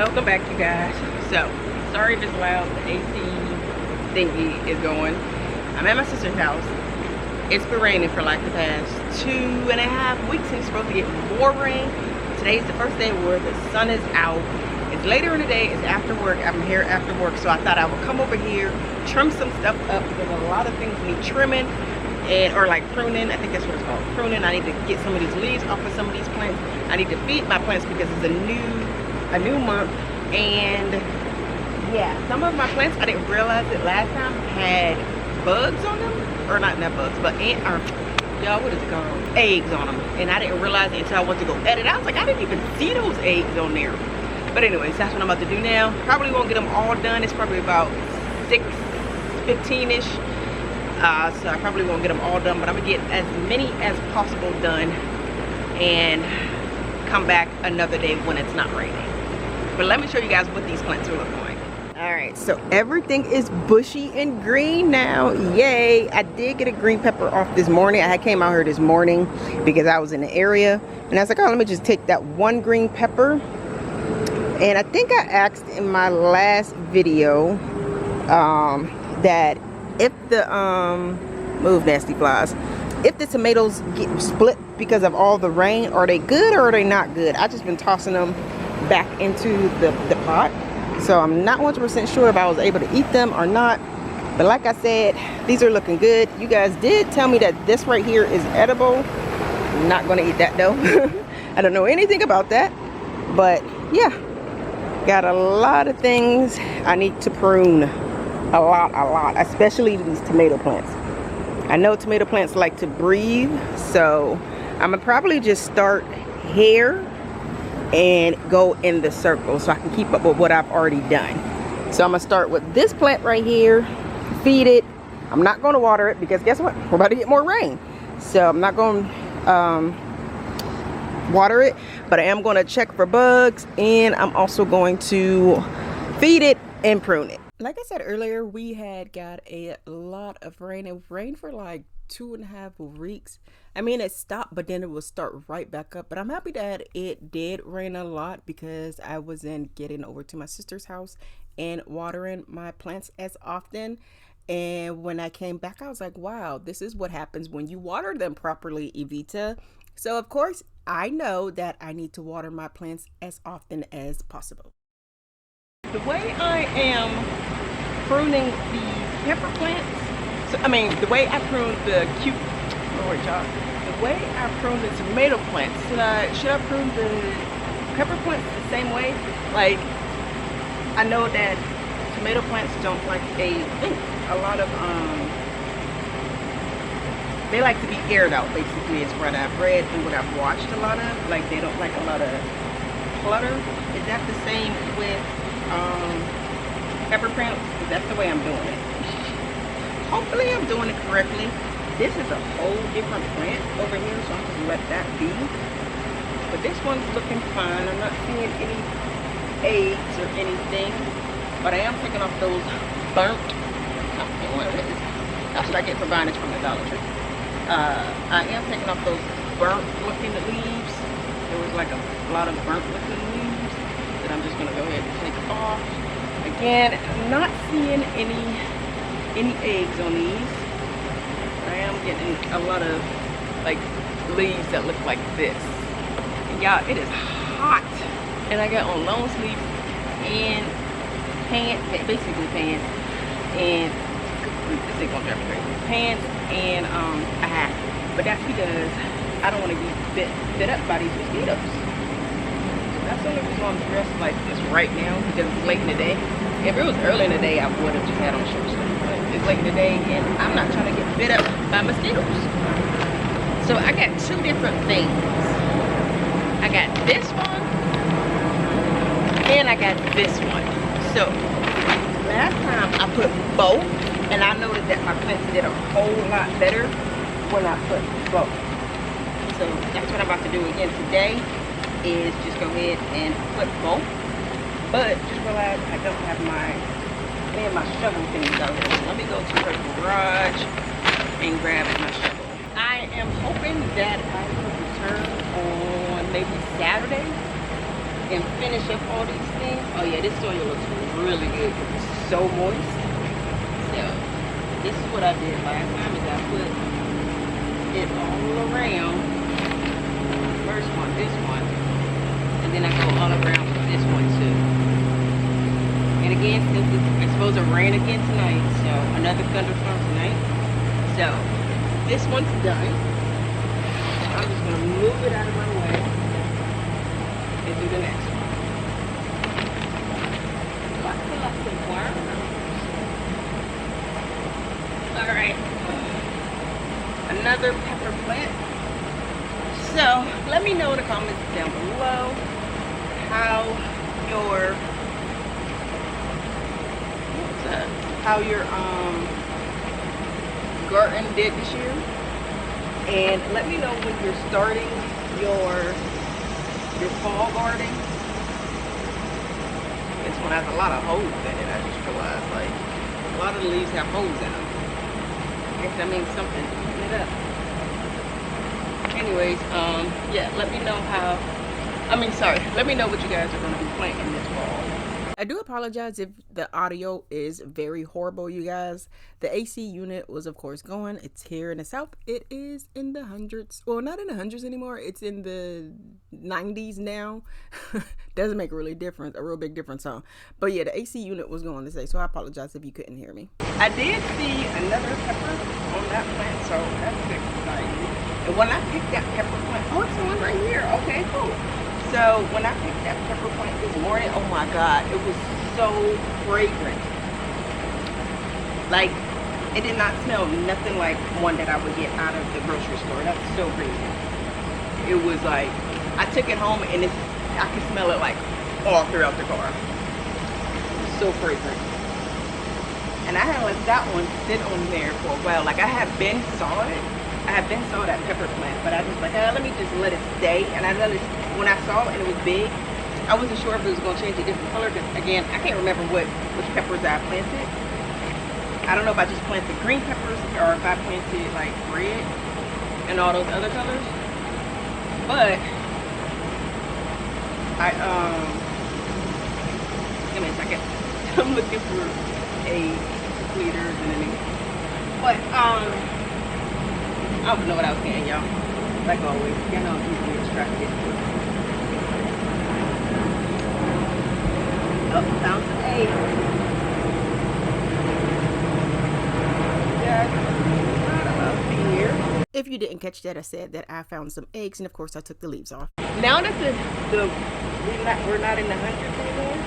Welcome back, you guys. So, sorry if it's loud, the AC thingy is going. I'm at my sister's house. It's been raining for like the past 2.5 weeks and it's supposed to get more rain. Today's the first day where the sun is out. It's later in the day, it's after work. I'm here after work, so I thought I would come over here, trim some stuff up because a lot of things need trimming or like pruning. I think that's what it's called, pruning. I need to get some of these leaves off of some of these plants. I need to feed my plants because it's a new month, and yeah, some of my plants, I didn't realize it last time, had bugs on them, or not bugs, but y'all, what is it called? Eggs on them, and I didn't realize it until I went to go edit. I was like, I didn't even see those eggs on there. But anyways, that's what I'm about to do now. Probably won't get them all done. It's probably about 6:15-ish. So I probably won't get them all done, but I'm gonna get as many as possible done and come back another day when it's not raining. But let me show you guys what these plants are looking like. All right, so everything is bushy and green now. Yay! I did get a green pepper off this morning. I came out here this morning because I was in the area, and I was like, oh, let me just take that one green pepper. And I think I asked in my last video that if the move nasty flies, if the tomatoes get split because of all the rain, are they good or are they not good? I just been tossing them back into the pot, so I'm not 100% sure if I was able to eat them or not. But like I said, these are looking good. You guys did tell me that this right here is edible. I'm not gonna eat that though. I don't know anything about that, but yeah, got a lot of things I need to prune. A lot, especially these tomato plants. I know tomato plants like to breathe, so I'm gonna probably just start here and go in the circle so I can keep up with what I've already done. So I'm gonna start with this plant right here, feed it. I'm not gonna water it because guess what? We're about to get more rain. So I'm not gonna water it, but I am gonna check for bugs, and I'm also going to feed it and prune it. Like I said earlier, we had got a lot of rain. It rained for like 2.5 weeks. I mean, it stopped, but then it will start right back up. But I'm happy that it did rain a lot because I wasn't getting over to my sister's house and watering my plants as often. And when I came back, I was like, wow, this is what happens when you water them properly, Evita. So of course, I know that I need to water my plants as often as possible. The way I am pruning the pepper plants, so I mean the way I prune the the way I prune the tomato plants, should I prune the pepper plants the same way? Like, I know that tomato plants don't like a lot of they like to be aired out, basically, is what I've read and what I've watched a lot of. Like, they don't like a lot of clutter. Is that the same with pepper plants? That's the way I'm doing it. Hopefully I'm doing it correctly. This is a whole different plant over here, so I'm just let that be. But this one's looking fine. I'm not seeing any eggs or anything, but I am taking off those burnt. That's what I get for buying it from the Dollar Tree. I am taking off those burnt looking leaves. There was like a lot of burnt looking leaves that I'm just gonna go ahead and take off. Again, I'm not seeing any eggs on these. I am getting a lot of like leaves that look like this. And y'all, it is hot, and I got on long sleeves and pants, basically pants, and this ain't gonna drive me crazy. Pants and a hat, but that's because I don't want to be bit up by these mosquitoes. That's the only reason I'm dressed like this right now, because it's late in the day. If it was early in the day, I would have just had on short sleeves. But it's late in the day, and I'm not trying to get bit up by mosquitoes. So I got two different things. I got this one, and I got this one. So last time I put both, and I noticed that my plants did a whole lot better when I put both. So that's what I'm about to do again today, is just go ahead and put both. But just realize I don't have my shovel things out here. So let me go to her garage and grab my shovel. I am hoping that I will return on maybe Saturday and finish up all these things. Oh yeah, this soil looks really good. It's so moist. So this is what I did last time is I put it all around. First one, this one, and then I go all around with this one too. And again, since it's supposed to rain again tonight, so another thunderstorm tonight. So this one's done. I'm just gonna move it out of my way and do the next one. Lots of worms. All right, another pepper plant. So let me know in the comments down below how your garden did this year, and let me know when you're starting your fall gardening. This one has a lot of holes in it. I just realized, like, a lot of the leaves have holes in them. I guess that means something to clean it up. Anyways, yeah, let me know let me know what you guys are going to be planting this fall. I do apologize if the audio is very horrible, you guys. The AC unit was, of course, going. It's here in the south. It is in the hundreds. Well, not in the hundreds anymore. It's in the 90s now. Doesn't make a real big difference, huh? But yeah, the AC unit was going today, so I apologize if you couldn't hear me. I did see another pepper on that plant, so that's exciting. And when I picked that pepper plant, oh, it's the one right here. Okay, cool. So when I picked that pepper plant this morning, oh my God, it was so fragrant. Like, it did not smell nothing like one that I would get out of the grocery store. That's so crazy. It was like, I took it home and I could smell it like all throughout the car. It was so fragrant. And I had let that one sit on there for a while. Like, I had been saw that pepper plant, but I was like, let me just let it stay. And I let it, when I saw it and it was big, I wasn't sure if it was going to change a different color, because again, I can't remember which peppers I planted. I don't know if I just planted green peppers or if I planted like red and all those other colors. But give me a second. I'm looking for a leaders and anything. But I don't know what I was saying, y'all. Like always, y'all know I'm easily distracted. Oh, found some eggs. Yeah, here. If you didn't catch that, I said that I found some eggs, and of course I took the leaves off. Now that we're not in the hundreds anymore,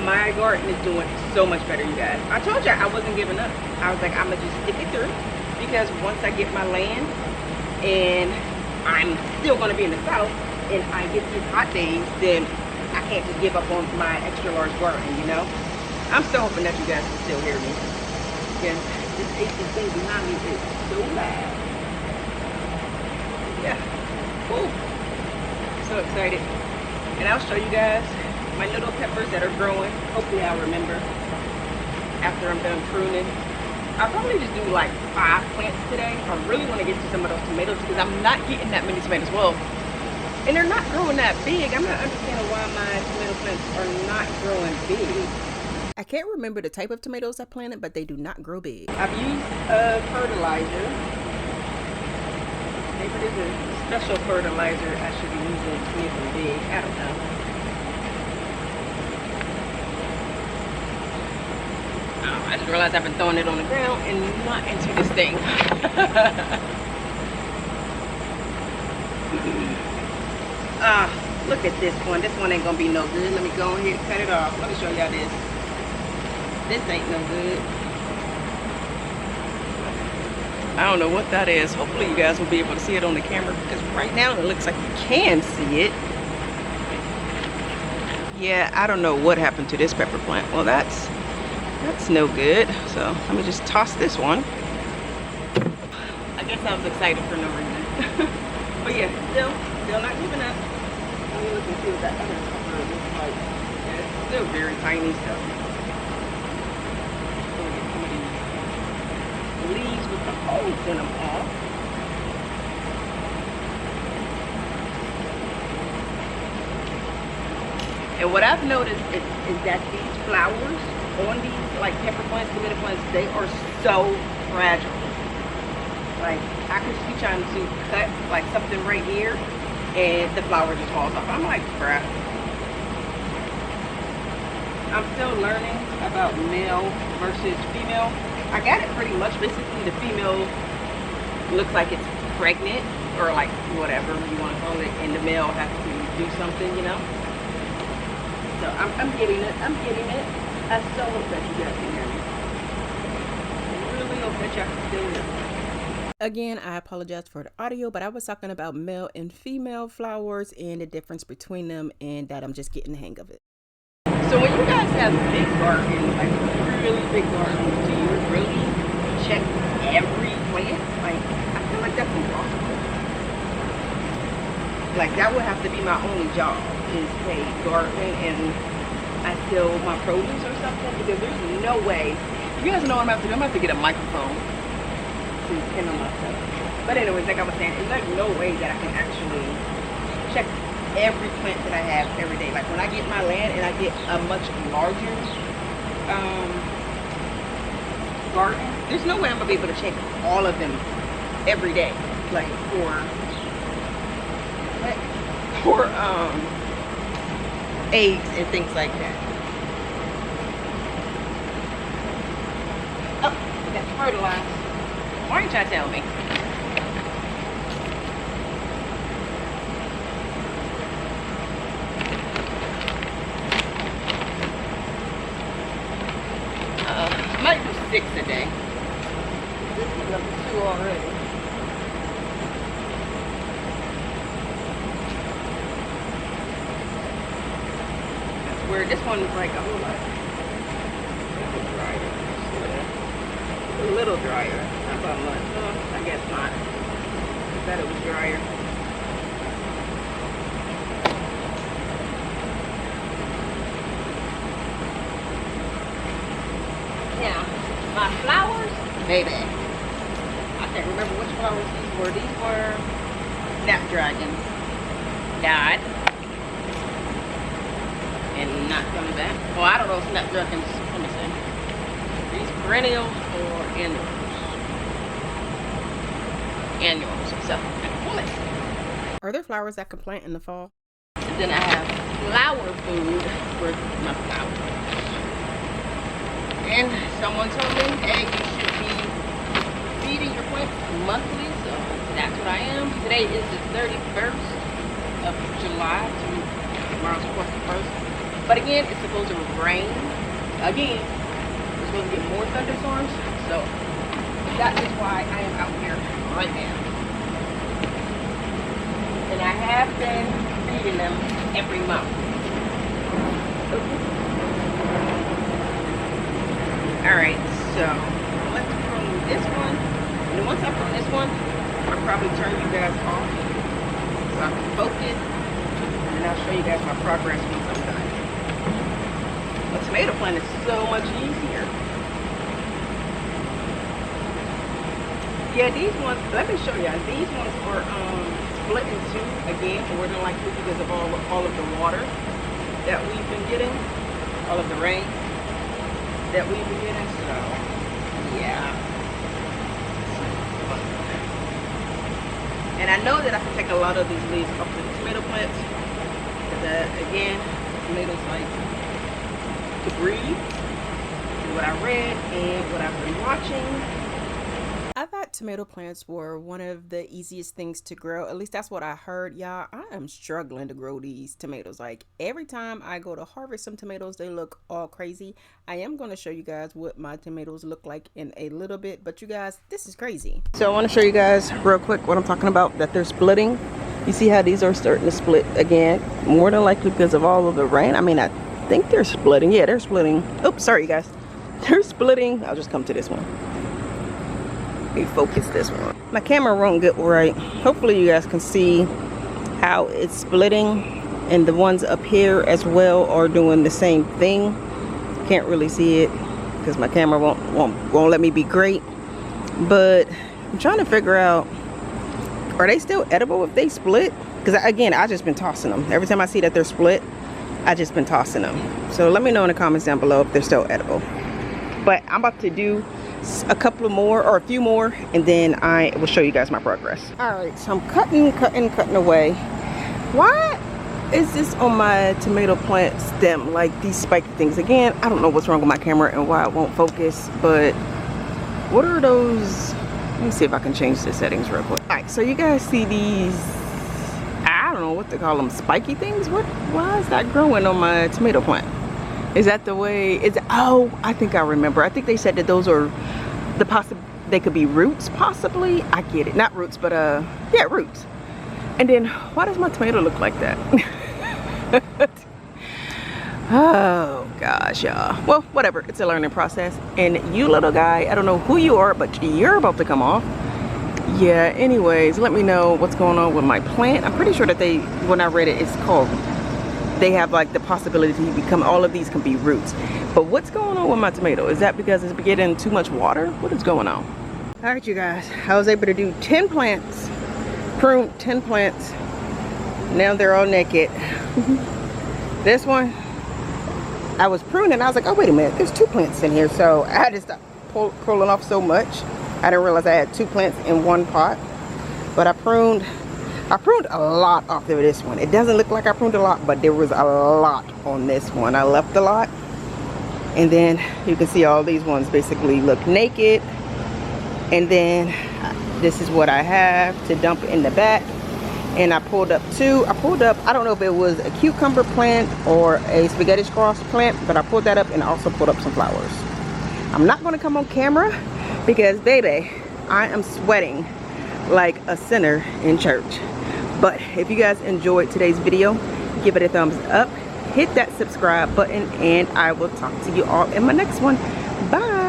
my garden is doing so much better, you guys. I told you I wasn't giving up. I was like, I'm gonna just stick it through, because once I get my land and I'm still gonna be in the south and I get these hot days, then I can't just give up on my extra large garden, you know? I'm still hoping that you guys can still hear me, because this AC thing behind me is so loud. Yeah, cool. So excited. And I'll show you guys my little peppers that are growing. Hopefully I'll remember after I'm done pruning. I'll probably just do like 5 plants today. I really want to get to some of those tomatoes, because I'm not getting that many tomatoes. Well, and they're not growing that big. I'm not understanding why my tomato plants are not growing big. I can't remember the type of tomatoes I planted, but they do not grow big. I've used fertilizer. Maybe there's a special fertilizer I should be using to make them big. I don't know. I just realized I've been throwing it on the ground and not into this thing. Look at this one. This one ain't gonna be no good. Let me go ahead and cut it off. Let me show y'all this. This ain't no good. I don't know what that is. Hopefully you guys will be able to see it on the camera, because right now it looks like you can see it. Yeah, I don't know what happened to this pepper plant. Well, that's no good. So let me just toss this one. I guess I was excited for no reason. But yeah, still not giving up. Let me look and see what that other pepper looks like. Yeah, it's still very tiny stuff. Get some of these leaves with the holes in them off. And what I've noticed is that these flowers on these like pepper plants, tomato plants, they are so fragile. Like I could be trying to cut like something right here and the flower just falls off. I'm like, crap. I'm still learning about male versus female. I got it pretty much. Basically, the female looks like it's pregnant or like whatever you want to call it, and the male has to do something, you know. So I'm getting it. I'm getting it. I so hope that you guys can hear me. I really hope that y'all can still hear me. Again, I apologize for the audio, but I was talking about male and female flowers and the difference between them, and that I'm just getting the hang of it. So when you guys have big gardens, like really big gardens, do you really check every plant? Like, I feel like that's impossible. Like, that would have to be my only job, is a garden and I sell my produce or something, because there's no way. You guys know what I'm about to do? I'm about to get a microphone to handle myself. But anyways, like I was saying, there's like no way that I can actually check every plant that I have every day. Like when I get my land and I get a much larger garden, there's no way I'm gonna be able to check all of them every day, like for eggs and things like that. Oh, that's fertilized. Why aren't y'all telling me? I might do 6 a day. This is number 2 already. That's weird. This one is like a whole lot. A little drier. Not about much. Oh, I guess not. I thought it was drier. Now, my flowers, baby. I can't remember which flowers these were. These were snapdragons. Died. And not coming back. Well, I don't know if snapdragons, let me see. These perennials or annuals. Annuals. So, let's see. Are there flowers that can plant in the fall? And then I have flower food for my flowers. And someone told me, hey, you should be feeding your plants monthly, so that's what I am. Today is the 31st of July, so tomorrow's 1st. But again, it's supposed to rain. Again, we're supposed to get more thunderstorms, so that is why I am out here right now. And I have been feeding them every month. Alright, so let's prune this one. And then once I prune this one, I'll probably turn you guys off so I can focus. And then I'll show you guys my progress once I'm done. The tomato plant is so much easier. Yeah, these ones, let me show you. These ones are split in two again, more than likely because of all of the water that we've been getting, all of the rain that we've been getting. So yeah. And I know that I can take a lot of these leaves off the tomato plants because again, tomatoes like to breathe. What I read and what I've been watching. I thought tomato plants were one of the easiest things to grow. At least that's what I heard. Y'all, I am struggling to grow these tomatoes. Like every time I go to harvest some tomatoes, they look all crazy. I am going to show you guys what my tomatoes look like in a little bit. But you guys, this is crazy. So I want to show you guys real quick what I'm talking about, that they're splitting. You see how these are starting to split again, more than likely because of all of the rain. I mean, I think they're splitting. Yeah, they're splitting. Oops, sorry, you guys. They're splitting. I'll just come to this one. Let me focus this one. My camera won't get right. Hopefully you guys can see how it's splitting, and the ones up here as well are doing the same thing. Can't really see it because my camera won't let me be great, but I'm trying to figure out, are they still edible if they split? Because again, I just been tossing them. Every time I see that they're split, I just been tossing them. So let me know in the comments down below if they're still edible. But I'm about to do a couple more, or a few more, and then I will show you guys my progress. All right, so I'm cutting away. Why is this on my tomato plant stem, like these spiky things? Again, I don't know what's wrong with my camera and why it won't focus, but what are those? Let me see if I can change the settings real quick. All right, so you guys see these, I don't know what they call them, spiky things? Why is that growing on my tomato plant? Is that the way? Oh, I think I remember. I think they said that those are they could be roots, possibly. I get it. Not roots, but yeah, roots. And then why does my tomato look like that? Oh gosh, y'all. Well, whatever. It's a learning process. And you little guy, I don't know who you are, but you're about to come off. Yeah, anyways, let me know what's going on with my plant. I'm pretty sure that when I read it, it's called, they have like the possibility to become, all of these can be roots. But what's going on with my tomato? Is that because it's getting too much water? What is going on? All right, you guys, I was able to do 10 plants, prune 10 plants. Now they're all naked. This one, I was pruning, I was like, oh wait a minute, there's 2 plants in here. So I had to stop pulling off so much. I didn't realize I had 2 plants in one pot. But I pruned a lot off of this one. It doesn't look like I pruned a lot, but there was a lot on this one. I left a lot. And then you can see all these ones basically look naked. And then this is what I have to dump in the back. And I pulled up 2. I don't know if it was a cucumber plant or a spaghetti squash plant, but I pulled that up and also pulled up some flowers. I'm not going to come on camera because, baby, I am sweating like a sinner in church. But if you guys enjoyed today's video, give it a thumbs up, hit that subscribe button, and I will talk to you all in my next one. Bye.